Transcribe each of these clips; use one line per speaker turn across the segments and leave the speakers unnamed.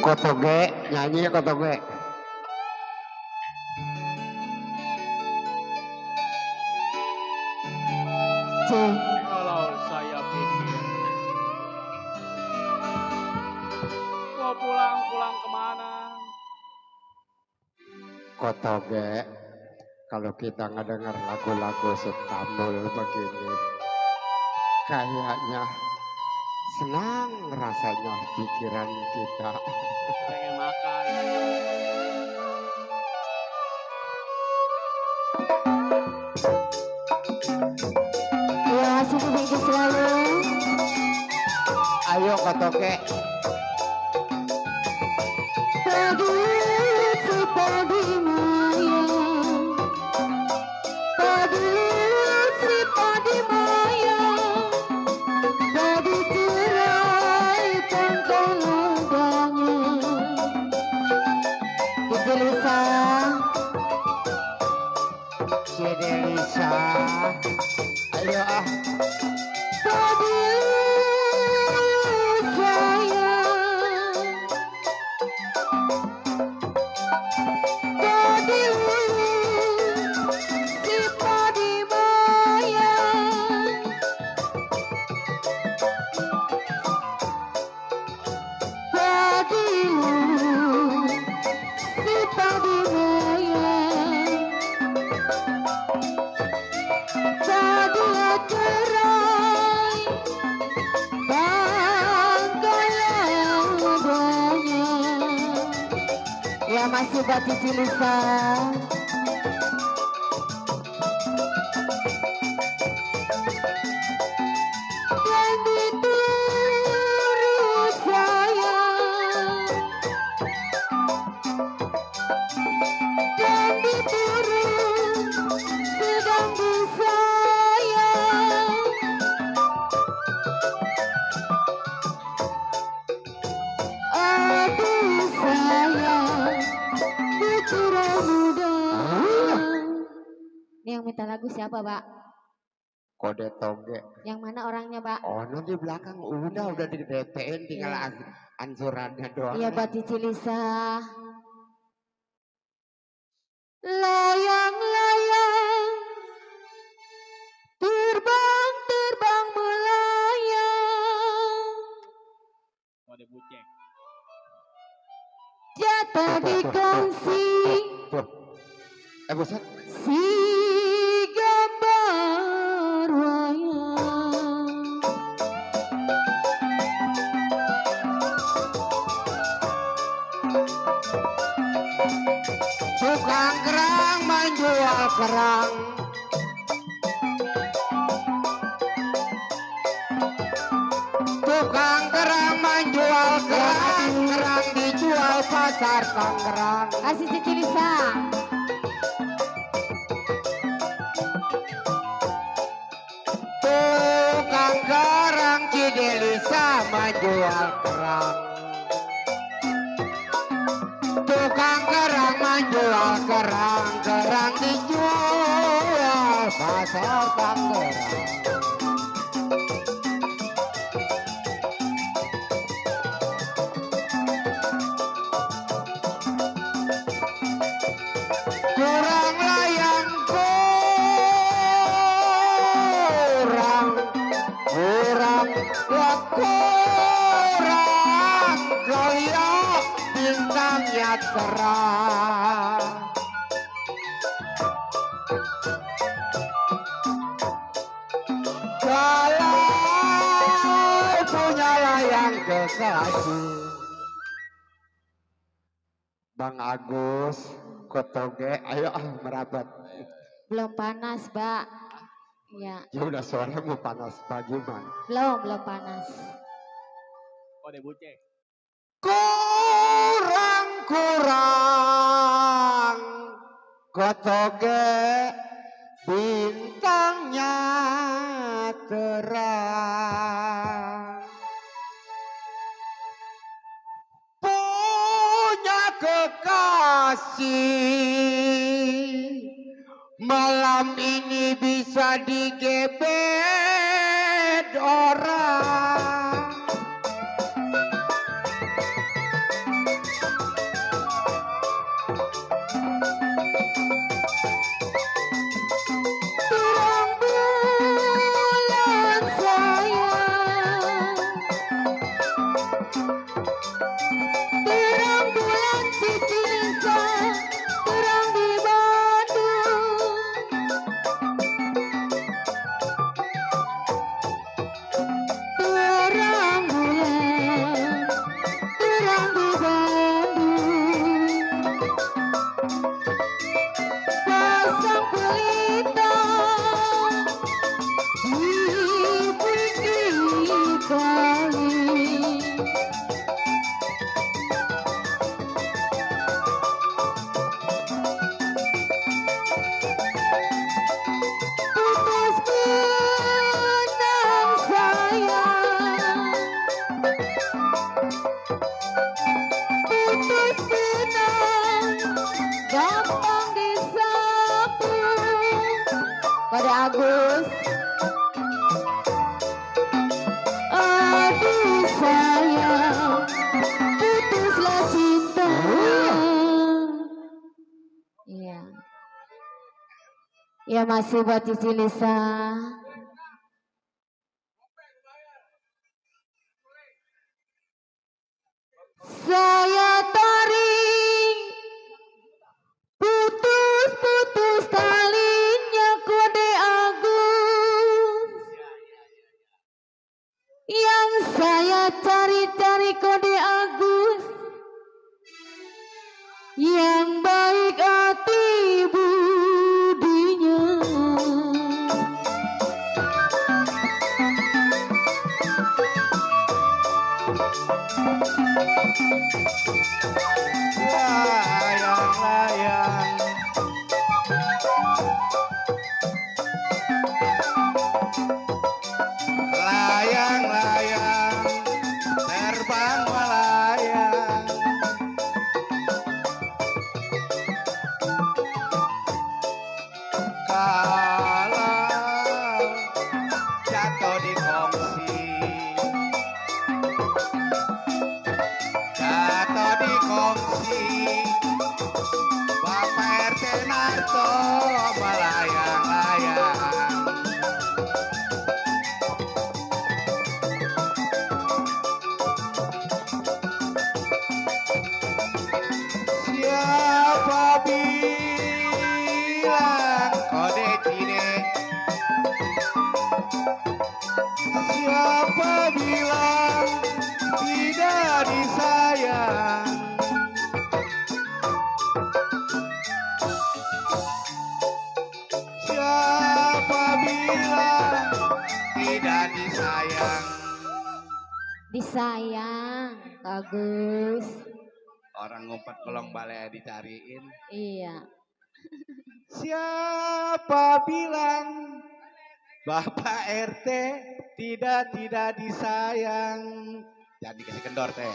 Kotoge, nyanyi Kotoge.
Kalau saya pikir mau pulang kemana?
Kotoge, kalau kita ngedenger lagu-lagu Sutamul begini, kayaknya senang rasanya pikiran kita.
Pengen makan.
Ya, sini selalu.
Ayo Kotoge.
Pagi si pagi maya, pagi si pagi maya, pagi cerai pangkalangannya. Kejelisa,
Cidelisa. Ayo ah.
pagi sayang, pagi si pagi maya. Padiu, si padi raya, padi cerai, bangkalan adanya. Ya masih buat Cici Lisa. Dan dituru sayang, dan dituru sedang disayang. Aduh sayang, bicara muda. Ini yang minta lagu siapa, Pak?
Kode Toge.
Yang mana orangnya, Pak?
Oh, no, di belakang udah di DP-in, tinggal
Iya.
ansurannya doang.
Iya, buat Cici Lisa. Layang-layang, terbang melayang,
Kode bucek.
jatuh di kongsi
Tuh. Bosan.
si gambar wayang.
Tukang kerang menjual kerang. Tukang kerang menjual kerang. Kerang dijual pasar Tangerang.
Kasih Cici Lisa.
Tukang kerang Cidelisa menjual kerang. Tukang kerang menjual kerang. Kerang dijual pasar Tangerang. Kurang layang kurang ya kurang kaya bintangnya terang. Kalau punya layang kekasih, Bang Agus, Kotoge, ayo merapat.
Belum panas, Mbak. Ya,
Ya udah sore mau panas pagi man.
belum panas.
Kode bucek.
Kurang Kotoge bintangnya terang. Punya kekasih malam ini bisa digebet orang.
Agus. Aduh sayang, putuslah cinta. Iya. Ya masih buat Cici Lisa. Saya tarik putus talinya kode Agus. Yang saya cari-cari kode Agus, yang baik hati budinya.
Layang-layang layang-layang terbang melayang, kalau jatuh di kongsi, jatuh di kongsi, Bapak RT Narto melayang-layang. Siapa bilang kode cine? Siapa bilang tidak disayang? Siapa bilang tidak disayang?
Disayang, Agus.
Orang ngumpet kolong balai dicariin.
Iya.
Siapa bilang Bapak RT tidak disayang? Jangan dikasih kendor teh.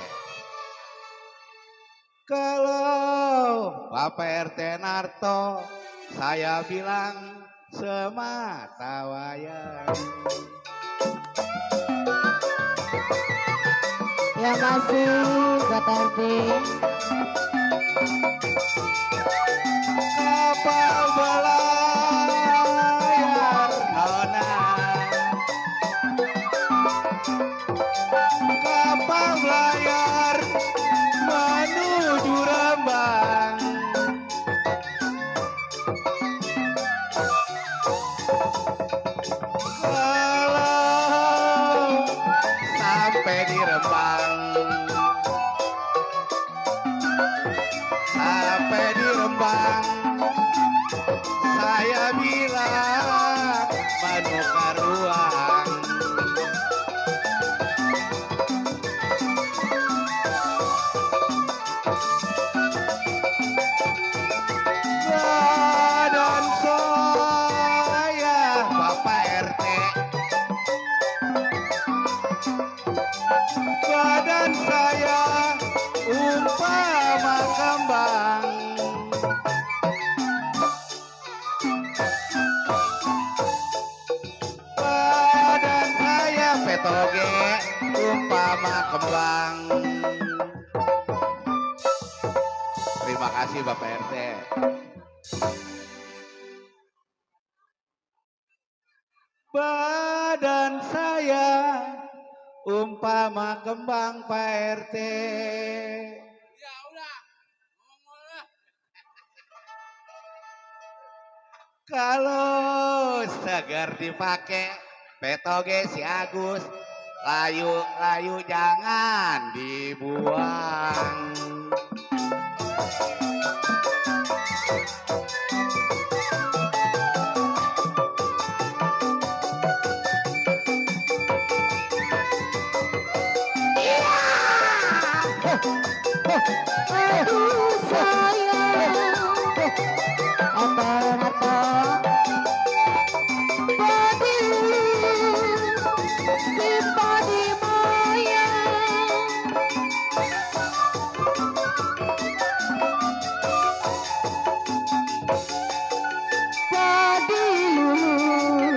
Kalau Bapak RT Narto, saya bilang semata wayang.
Ya masih buat RT.
Kapal belayar nona, kapal belayar menuju Rembang. Kalau sampai di Rembang, sampai di Rembang, saya bilang menukar uang. Badan saya Bapak RT, badan saya umpama kembang. Badan saya petoge umpama kembang. Terima kasih Bapak RT. Badan saya umpama kembang Pak RT.
Ya udah. Ngomong lah.
Kalau segar dipakai petoge si Agus, layu jangan dibuang.
Aduh sayang, apa-apa padi si padi moyang. Padi lulu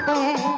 teh